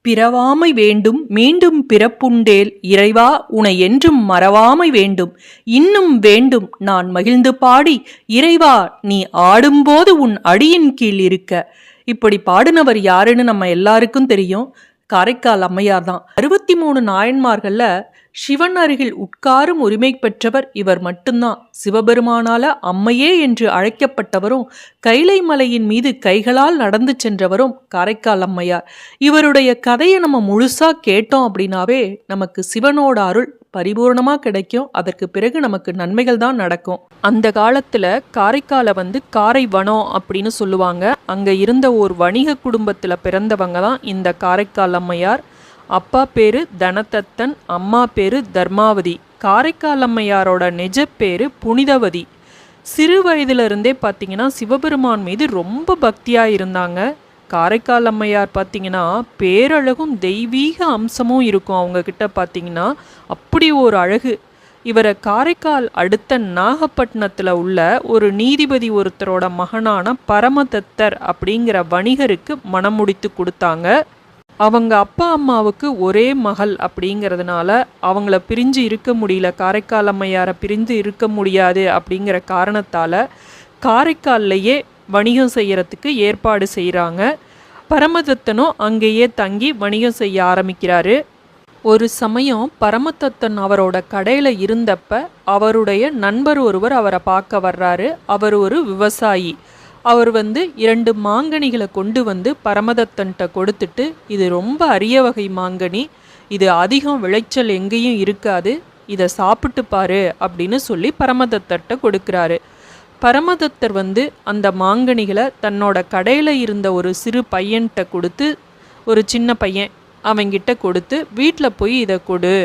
பிறவாமை வேண்டும் மீண்டும் பிறப்புண்டேல் இறைவா உனை என்றும் மறவாமை வேண்டும் இன்னும் வேண்டும் நான் மகிழ்ந்து பாடி இறைவா நீ ஆடும்போது உன் அடியின் கீழ் இருக்க. இப்படி பாடினவர் யாருன்னு நம்ம எல்லாருக்கும் தெரியும். காரைக்கால் அம்மையார் தான். 63 நாயன்மார்கள்ல சிவன் அருகில் உட்காரும் உரிமை பெற்றவர் இவர் மட்டும்தான். சிவபெருமானால அம்மையே என்று அழைக்கப்பட்டவரும் கைலை மலையின் மீது கைகளால் நடந்து சென்றவரும் காரைக்கால் அம்மையார். இவருடைய கதையை நம்ம முழுசா கேட்டோம் அப்படின்னாவே நமக்கு சிவனோட அருள் பரிபூர்ணமா கிடைக்கும். அதற்கு பிறகு நமக்கு நன்மைகள் தான் நடக்கும். அந்த காலத்துல காரைக்காலை காரை வனம் அப்படின்னு சொல்லுவாங்க. அங்க இருந்த ஒரு வணிக குடும்பத்துல பிறந்தவங்க தான் இந்த காரைக்கால் அம்மையார். அப்பா பேரு தனதத்தன், அம்மா பேரு தர்மாவதி. காரைக்கால் அம்மையாரோட நிஜ பேரு புனிதவதி. சிறு வயதிலிருந்தே பார்த்தீங்கன்னா சிவபெருமான் மீது ரொம்ப பக்தியா இருந்தாங்க. காரைக்கால் அம்மையார் பார்த்தீங்கன்னா பேரழகும் தெய்வீக அம்சமும் இருக்கும் அவங்க கிட்ட. பார்த்தீங்கன்னா அப்படி ஒரு அழகு. இவரை காரைக்கால் அடுத்த நாகப்பட்டினத்தில் உள்ள ஒரு நீதிபதி ஒருத்தரோட மகனான பரமதத்தர் அப்படிங்கிற வணிகருக்கு மனம் முடித்து கொடுத்தாங்க. அவங்க அப்பா அம்மாவுக்கு ஒரே மகள் அப்படிங்கிறதுனால அவங்கள பிரிஞ்சு இருக்க முடியல. காரைக்கால் அம்மையாரை பிரிந்து இருக்க முடியாது அப்படிங்கிற காரணத்தால் காரைக்கால்லையே வணிகம் செய்யறதுக்கு ஏற்பாடு செய்கிறாங்க. பரமதத்தனும் அங்கேயே தங்கி வணிகம் செய்ய ஆரம்பிக்கிறாரு. ஒரு சமயம் பரமதத்தன் அவரோட கடையில் இருந்தப்ப அவருடைய நண்பர் ஒருவர் அவரை பார்க்க வர்றாரு. அவர் ஒரு விவசாயி. அவர் 2 மாங்கனிகளை கொண்டு பரமதத்தன்கிட்ட கொடுத்துட்டு, இது ரொம்ப அரிய வகை மாங்கனி, இது அதிகம் விளைச்சல் எங்கேயும் இருக்காது, இதை சாப்பிட்டு பாரு அப்படின்னு சொல்லி பரமதத்தர்கிட்ட கொடுக்குறாரு. பரமதத்தர் அந்த மாங்கனிகளை தன்னோட கடையில் இருந்த ஒரு சிறு பையன்கிட்ட கொடுத்து, ஒரு சின்ன பையன் அவங்கிட்ட கொடுத்து, வீட்டில் போய் இதை கொடு,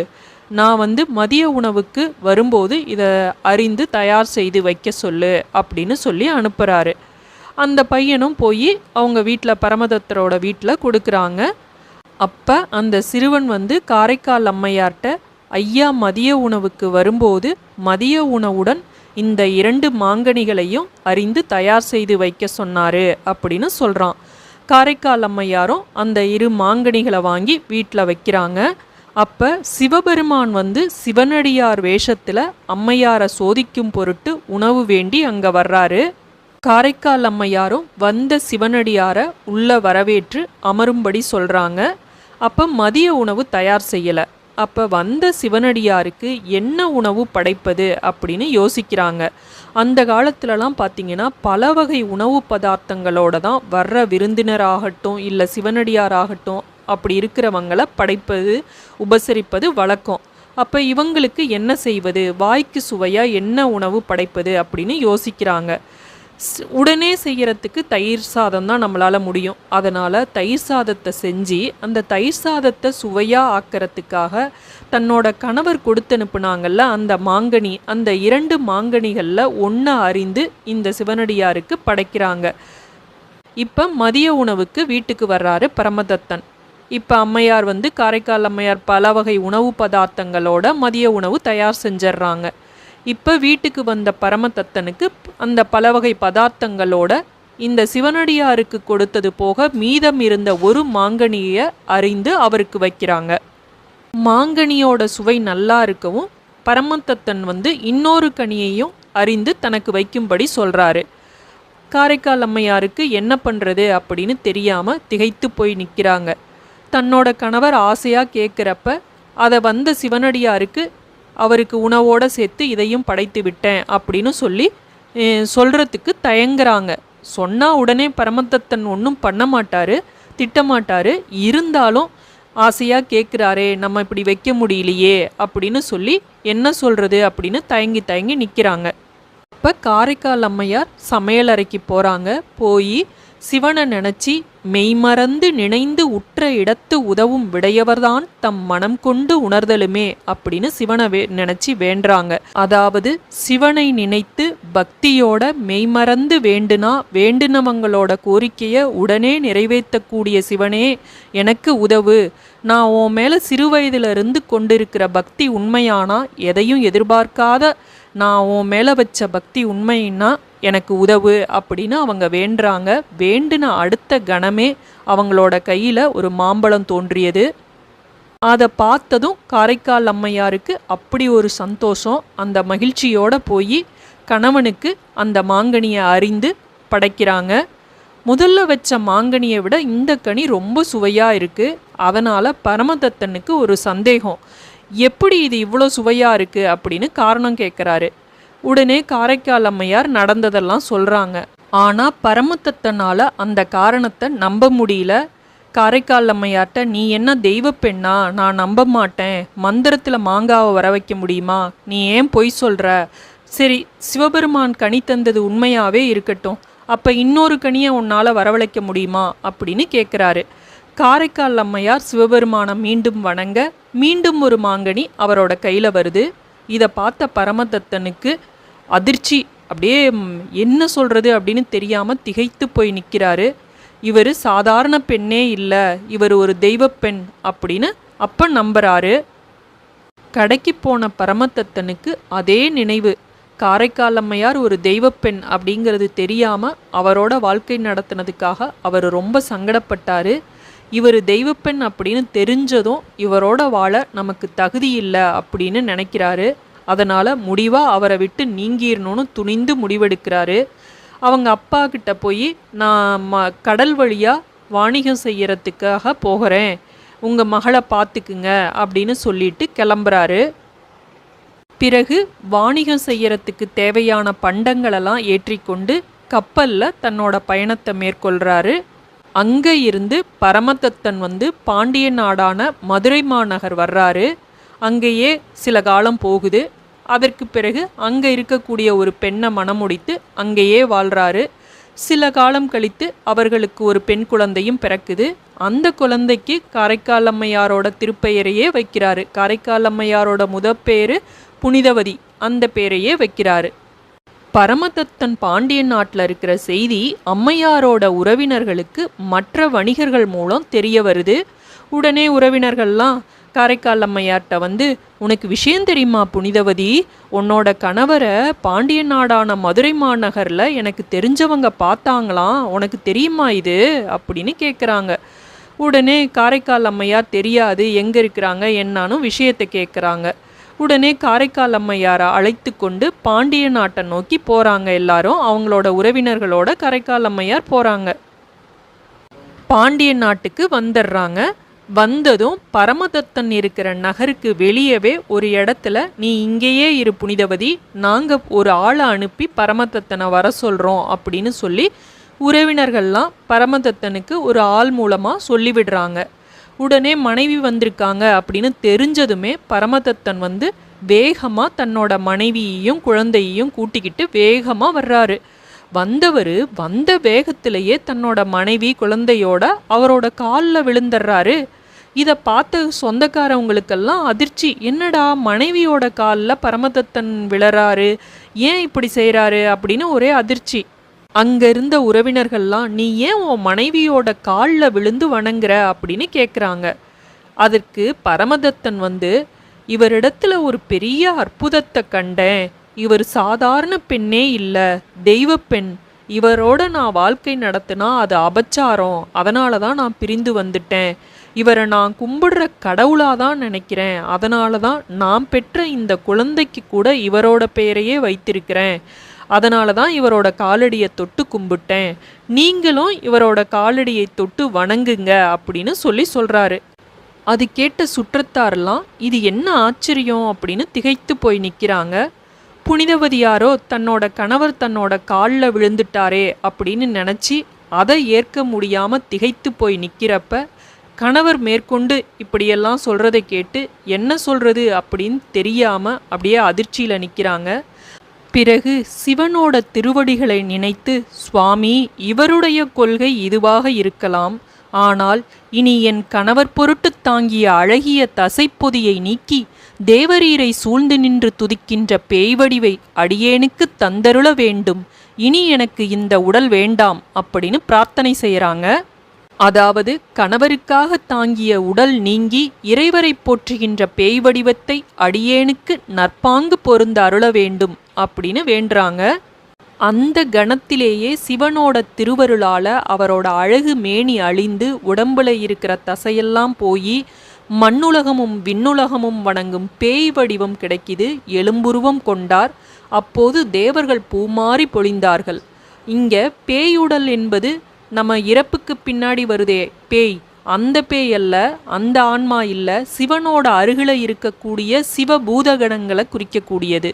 நான் மதிய உணவுக்கு வரும்போது இதை அறிந்து தயார் செய்து வைக்க சொல்லு அப்படின்னு சொல்லி அனுப்புகிறாரு. அந்த பையனும் போய் அவங்க வீட்டில் பரமதத்தரோட வீட்டில் கொடுக்குறாங்க. அப்போ அந்த சிறுவன் காரைக்கால் அம்மையார்கிட்ட, ஐயா மதிய உணவுக்கு வரும்போது மதிய உணவுடன் இந்த 2 மாங்கனிகளையும் அறிந்து தயார் செய்து வைக்க சொன்னாரு அப்படின்னு சொல்கிறான். காரைக்கால் அம்மையாரும் அந்த 2 மாங்கனிகளை வாங்கி வீட்டில் வைக்கிறாங்க. அப்போ சிவபெருமான் சிவனடியார் வேஷத்தில் அம்மையாரை சோதிக்கும் பொருட்டு உணவு வேண்டி அங்கே வர்றாரு. காரைக்கால் அம்மையாரும் வந்த சிவனடியாரை உள்ள வரவேற்று அமரும்படி சொல்கிறாங்க. அப்போ மதிய உணவு தயார் செய்யலை. அப்போ வந்த சிவனடியாருக்கு என்ன உணவு படைப்பது அப்படின்னு யோசிக்கிறாங்க. அந்த காலத்துலலாம் பார்த்திங்கன்னா பல வகை உணவு பதார்த்தங்களோட தான் வர்ற விருந்தினராகட்டும் இல்லை சிவனடியாராகட்டும் அப்படி இருக்கிறவங்களை படைப்பது உபசரிப்பது வழக்கம். அப்போ இவங்களுக்கு என்ன செய்வது, வாய்க்கு சுவையாக என்ன உணவு படைப்பது அப்படின்னு யோசிக்கிறாங்க. உடனே செய்யறதுக்கு தயிர் சாதம் தான் நம்மளால் முடியும். அதனால் தயிர் சாதத்தை செஞ்சு அந்த தயிர் சாதத்தை சுவையாக ஆக்கிறதுக்காக தன்னோட கணவர் கொடுத்து அனுப்புனாங்கல்ல அந்த மாங்கனி, அந்த 2 மாங்கனிகளில் ஒன்றை அறிந்து இந்த சிவனடியாருக்கு படைக்கிறாங்க. இப்போ மதிய உணவுக்கு வீட்டுக்கு வர்றாரு பரமதத்தன். இப்போ அம்மையார் காரைக்கால் அம்மையார் பல வகை உணவு பதார்த்தங்களோட மதிய உணவு தயார் செஞ்சிட்றாங்க. இப்போ வீட்டுக்கு வந்த பரமதத்தனுக்கு அந்த பல வகை பதார்த்தங்களோட இந்த சிவனடியாருக்கு கொடுத்தது போக மீதம் இருந்த ஒரு மாங்கனியை அறிந்து அவருக்கு வைக்கிறாங்க. மாங்கனியோட சுவை நல்லா இருக்கவும் பரமதத்தன் இன்னொரு கனியையும் அறிந்து தனக்கு வைக்கும்படி சொல்கிறாரு. காரைக்கால் அம்மையாருக்கு என்ன பண்ணுறது அப்படின்னு தெரியாமல் திகைத்து போய் நிற்கிறாங்க. தன்னோட கணவர் ஆசையாக கேட்குறப்ப அதை வந்த சிவனடியாருக்கு அவருக்கு உணவோடு சேர்த்து இதையும் படைத்து விட்டேன் அப்படின்னு சொல்லி சொல்கிறதுக்கு தயங்குறாங்க. சொன்னால் உடனே பரமதத்தன் ஒன்றும் பண்ண மாட்டார், திட்டமாட்டார். இருந்தாலும் ஆசையாக கேட்குறாரே, நம்ம இப்படி வைக்க முடியலையே அப்படின்னு சொல்லி என்ன சொல்கிறது அப்படின்னு தயங்கி தயங்கி நிற்கிறாங்க. அப்போ காரைக்கால் அம்மையார் சமையலறைக்கு போகிறாங்க. போய் சிவனை நினச்சி மெய்மறந்து நினைந்து உற்ற இடத்து உதவும் விடையவர்தான் தம் மனம் கொண்டு உணர்தலுமே அப்படின்னு சிவனை நினச்சி வேண்டுறாங்க. அதாவது சிவனை நினைத்து பக்தியோட மெய்மறந்து வேண்டுனா வேண்டுனவங்களோட கோரிக்கையை உடனே நிறைவேற்றக்கூடிய சிவனே எனக்கு உதவு, நான் உன் மேலே சிறு வயதிலிருந்து கொண்டிருக்கிற பக்தி உண்மையானா எதையும் எதிர்பார்க்காத நான் உன் மேலே வச்ச பக்தி உண்மைன்னா எனக்கு உதவு அப்படின்னு அவங்க வேண்டுறாங்க. வேண்டின அடுத்த கணமே அவங்களோட கையில் ஒரு மாம்பழம் தோன்றியது. அதை பார்த்ததும் காரைக்கால் அம்மையாருக்கு அப்படி ஒரு சந்தோஷம். அந்த மகிழ்ச்சியோடு போய் கணவனுக்கு அந்த மாங்கனியை அறிந்து படைக்கிறாங்க. முதல்ல வச்ச மாங்கனியை விட இந்த கனி ரொம்ப சுவையாக இருக்குது. அதனால் பரமதத்தனுக்கு ஒரு சந்தேகம், எப்படி இது இவ்வளோ சுவையாக இருக்குது அப்படின்னு காரணம் கேட்குறாரு. உடனே காரைக்கால் அம்மையார் நடந்ததெல்லாம் சொல்கிறாங்க. ஆனால் பரமதத்தனால் அந்த காரணத்தை நம்ப முடியல. காரைக்கால் அம்மையார்ட்ட, நீ என்ன தெய்வ பெண்ணா? நான் நம்ப மாட்டேன். மந்திரத்தில் மாங்காவை வர வைக்க முடியுமா? நீ ஏன் பொய் சொல்கிற? சரி, சிவபெருமான் கனி தந்தது உண்மையாகவே இருக்கட்டும், அப்போ இன்னொரு கனியை உன்னால் வரவழைக்க முடியுமா அப்படின்னு கேட்குறாரு. காரைக்கால் அம்மையார் சிவபெருமானை மீண்டும் வணங்க மீண்டும் ஒரு மாங்கனி அவரோட கையில் வருது. இதை பார்த்த பரமதத்தனுக்கு அதிர்ச்சி, அப்படியே என்ன சொல்கிறது அப்படின்னு தெரியாமல் திகைத்து போய் நிற்கிறாரு. இவர் சாதாரண பெண்ணே இல்லை, இவர் ஒரு தெய்வ பெண் அப்படின்னு அப்போ நம்புறாரு. கடைக்கு போன பரமதத்தனுக்கு அதே நினைவு. காரைக்கால் அம்மையார் ஒரு தெய்வப்பெண் அப்படிங்கிறது தெரியாமல் அவரோட வாழ்க்கை நடத்தினதுக்காக அவர் ரொம்ப சங்கடப்பட்டார். இவர் தெய்வப்பெண் அப்படின்னு தெரிஞ்சதும் இவரோட வாழ நமக்கு தகுதி இல்லை அப்படின்னு நினைக்கிறாரு. அதனால் முடிவாக அவரை விட்டு நீங்கிடணும்னு துணிந்து முடிவெடுக்கிறாரு. அவங்க அப்பா கிட்ட போய், நான் கடல் வழியாக வாணிகம் செய்யறதுக்காக போகிறேன், உங்கள் மகளை பார்த்துக்குங்க அப்படின்னு சொல்லிட்டு கிளம்புறாரு. பிறகு வாணிகம் செய்யறதுக்கு தேவையான பண்டங்களெல்லாம் ஏற்றிக்கொண்டு கப்பலில் தன்னோட பயணத்தை மேற்கொள்கிறாரு. அங்கே இருந்து பரமதத்தன் பாண்டிய நாடான மதுரை மாநகர் வர்றாரு. அங்கேயே சில காலம் போகுது. அதற்கு பிறகு அங்கே இருக்கக்கூடிய ஒரு பெண்ணை மணமுடித்து அங்கேயே வாழ்கிறாரு. சில காலம் கழித்து அவர்களுக்கு ஒரு பெண் குழந்தையும் பிறக்குது. அந்த குழந்தைக்கு காரைக்கால் அம்மையாரோட திருப்பெயரையே வைக்கிறாரு. காரைக்கால் அம்மையாரோட முதற்பேரு புனிதவதி, அந்த பேரையே வைக்கிறாரு. பரமதத்தன் பாண்டிய நாட்டில் இருக்கிற செய்தி அம்மையாரோட உறவினர்களுக்கு மற்ற வணிகர்கள் மூலம் தெரிய வருது. உடனே உறவினர்கள்லாம் காரைக்கால் அம்மையார்கிட்ட உனக்கு விஷயம் தெரியுமா புனிதவதி? உன்னோட கணவரை பாண்டிய நாடான மதுரை மாநகரில் எனக்கு தெரிஞ்சவங்க பார்த்தாங்களாம், உனக்கு தெரியுமா இது அப்படின்னு கேட்குறாங்க. உடனே காரைக்கால் அம்மையார் தெரியாது, எங்கே இருக்கிறாங்க என்னான்னு விஷயத்தை கேட்குறாங்க. உடனே காரைக்கால் அம்மையாரை அழைத்து கொண்டு பாண்டிய நாட்டை நோக்கி போகிறாங்க. எல்லாரும் அவங்களோட உறவினர்களோட காரைக்கால் அம்மையார் போகிறாங்க. பாண்டிய நாட்டுக்கு வந்துடுறாங்க. வந்ததும் பரமதத்தன் இருக்கிற நகருக்கு வெளியவே ஒரு இடத்துல, நீ இங்கேயே இரு புனிதவதி, நாங்கள் ஒரு ஆளை அனுப்பி பரமதத்தனை வர சொல்கிறோம் அப்படின்னு சொல்லி உறவினர்கள்லாம் பரமதத்தனுக்கு ஒரு ஆள் மூலமாக சொல்லிவிடுறாங்க. உடனே மனைவி வந்திருக்காங்க அப்படின்னு தெரிஞ்சதுமே பரமதத்தன் வேகமாக தன்னோட மனைவியையும் குழந்தையையும் கூட்டிக்கிட்டு வேகமாக வர்றாரு. வந்தவர் வந்த வேகத்திலேயே தன்னோட மனைவி குழந்தையோட அவரோட காலில் விழுந்துடுறாரு. இதை பார்த்த சொந்தக்காரவங்களுக்கெல்லாம் அதிர்ச்சி. என்னடா மனைவியோட காலில் பரமதத்தன் விழறாரு, ஏன் இப்படி செய்கிறாரு அப்படின்னு ஒரே அதிர்ச்சி. அங்கே இருந்த உறவினர்கள்லாம், நீ ஏன் உன் மனைவியோட காலில் விழுந்து வணங்குற அப்படின்னு கேட்குறாங்க. அதற்கு பரமதத்தன் இவரிடத்துல ஒரு பெரிய அற்புதத்தை கண்டேன். இவர் சாதாரண பெண்ணே இல்லை, தெய்வ பெண். இவரோட நான் வாழ்க்கை நடத்தினா அது அபச்சாரம், அதனால தான் நான் பிரிந்து வந்துட்டேன். இவரை நான் கும்பிடுற கடவுளாக தான் நினைக்கிறேன். அதனால தான் நான் பெற்ற இந்த குழந்தைக்கு கூட இவரோட பெயரையே வைத்திருக்கிறேன். அதனால தான் இவரோட காலடியை தொட்டு கும்பிட்டேன். நீங்களும் இவரோட காலடியை தொட்டு வணங்குங்க அப்படின்னு சொல்கிறாரு. அது கேட்ட சுற்றத்தாரெல்லாம் இது என்ன ஆச்சரியம் அப்படின்னு திகைத்து போய் நிற்கிறாங்க. புனிதவதியாரோ தன்னோட கணவர் தன்னோட காலில் விழுந்துட்டாரே அப்படின்னு நினச்சி அதை ஏற்க முடியாமல் திகைத்து போய் நிற்கிறப்ப கணவர் மேற்கொண்டு இப்படியெல்லாம் சொல்கிறதை கேட்டு என்ன சொல்கிறது அப்படின்னு தெரியாமல் அப்படியே அதிர்ச்சியில் நிற்கிறாங்க. பிறகு சிவனோட திருவடிகளை நினைத்து, சுவாமி, இவருடைய கொள்கை இதுவாக இருக்கலாம். ஆனால் இனி என் கணவர் பொருட்டு தாங்கிய அழகிய தசைப்பொதியை நீக்கி தேவரீரை சூழ்ந்து நின்று துதிக்கின்ற பேய்வடிவை அடியேனுக்கு தந்தருள வேண்டும். இனி எனக்கு இந்த உடல் வேண்டாம் அப்படின்னு பிரார்த்தனை செய்கிறாங்க. அதாவது கணவருக்காக தாங்கிய உடல் நீங்கி இறைவரை போற்றுகின்ற பேய் வடிவத்தை அடியேனுக்கு நற்பாங்கு பொருந்த அருள வேண்டும் அப்படின்னு வேண்டுறாங்க. அந்த கணத்திலேயே சிவனோட திருவருளால அவரோட அழகு மேனி அழிந்து உடம்புல இருக்கிற தசையெல்லாம் போய் மண்ணுலகமும் விண்ணுலகமும் வணங்கும் பேய் வடிவம் கிடைக்குது. எலும்புருவம் கொண்டார். அப்போது தேவர்கள் பூமாறி பொழிந்தார்கள். இங்க பேயுடல் என்பது நம்ம இறப்புக்கு பின்னாடி வருதே பேய், அந்த பேய் அல்ல, அந்த ஆன்மா இல்ல, சிவனோட அருகில இருக்கக்கூடிய சிவ பூதகணங்களை குறிக்கக்கூடியது.